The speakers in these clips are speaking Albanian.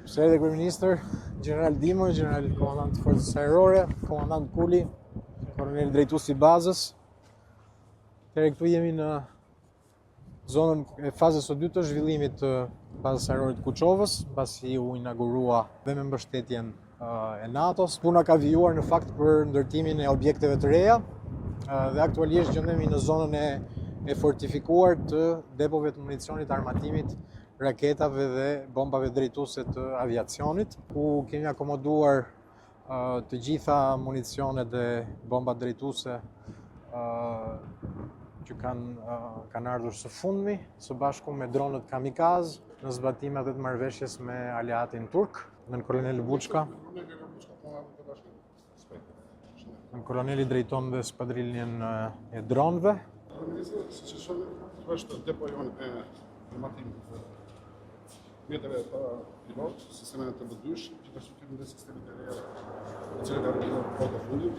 Së erdhe kryeministër, General Dimo, General Komandant Forcës Ajrore, Komandant Kuli, Koronel drejtuesi i bazës. Këtu jemi në zonën e fazës së dytë të zhvillimit të bazës ajrore të Kuçovës, pasi u inaugurua dhe me mbështetjen e NATO-s. Puna ka vijuar në fakt për ndërtimin e objekteve të reja dhe aktualisht gjendemi në zonën e fortifikuar të depove të municionit, armatimit, raketave dhe bombave drejtuese të aviacionit, ku kemi akomoduar të gjitha municionet dhe bombat drejtuese që kanë ardhur së fundmi, së bashku me dronët kamikaz, në zbatimet dhe të marrëveshjes me aleatin turk, nën koloneli Buçka. Nën koloneli drejton dhe skuadriljen e dronëve. Është depojon e armatimit të mjeteve pa pilot, sistemet të B2, gjithashtu kemi dhe sistemet e reja, të cilët janë kohë të fundit.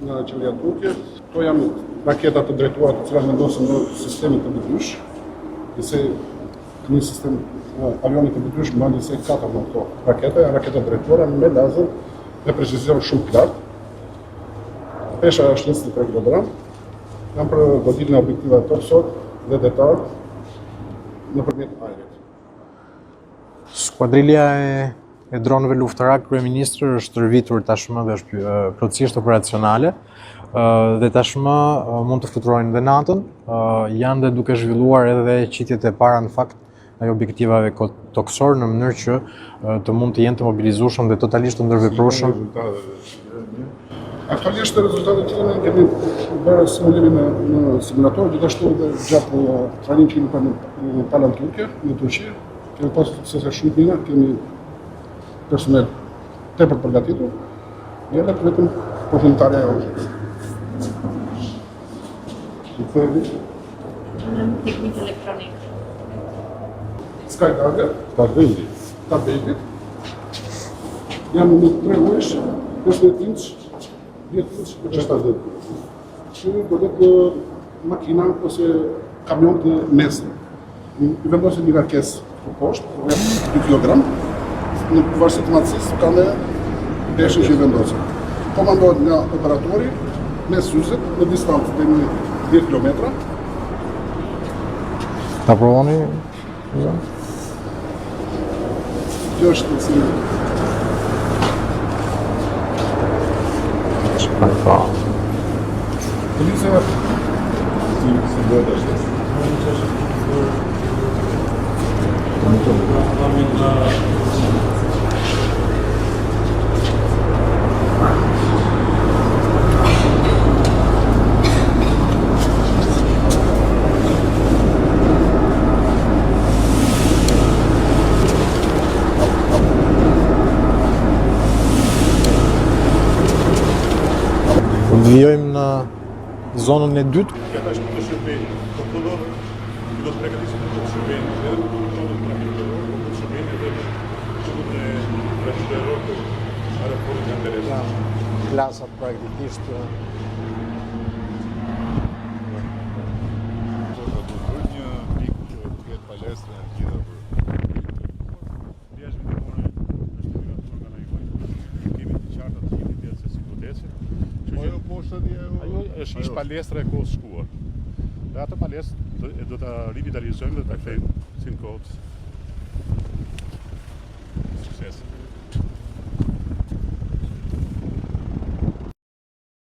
Nga qeveria turke. Këto janë raketat të drejtuara të cilat vendosen në sistemet të B2, nëse një sistem avionit të B2 mban disa 4 në këto rakete, janë raketa drejtuara me lazer me precizon shumë të lartë. Pesha është 23 kg. Janë për goditjen e objektivave topsot dhe detar nëpërmjet ajrit. Skuadrilja e dronëve luftarak kryeministër është tërvitur tashmë dhe është plotësisht operacionale dhe tashmë mund të fluturojnë dhe natën. Janë dhe duke zhvilluar edhe qitjet e para në fakt e objektivave toksor në mënyrë që të mund të jenë të mobilizueshëm dhe totalisht të ndërveprueshëm. Aktualisht rezultatet që kemi bërë simulimin në simulator, gjithashtu dhe gjatë trajnim që kemi në palën turke, në Turqi, kemi pasur suksese shumë të mira, kemi personel tepër përgatitur, dhe edhe vetëm përfundimtarja e objektit. Teknik elektronik. Skydagger, tabelit, janë në 3 ujsh, 15 inç, 10 inç, që godet makina ose kamion të mesme. I vendosin një rakesë të poshtë, 2 kg, në varësi të madhësisë ka dhe peshën që i vendosin. Komandohet nga operatori me syzet në distancë dhe në 10 km. Ta provoni? Kjo është të cilë. Policia si bëhet është. Vijojmë në zonën e dytë. Këta është të shërbeni, kontrolor, i do të pregatisim të shërbeni, edhe të kontrolor të shërbeni, edhe të refrigeror të aeroportit në Terezan. Klasat praktikisht. Një pik që të ketë palestre në gjitha për. Djeshme të mone është të miratur nga najgoj, kemi të qarta të gjithi tjetë se si kodece. Ajo është ish palestra e kohës shkuar. Dhe atë palestra do të rivitalizojmë dhe të kthejmë si në kohët. Sukses.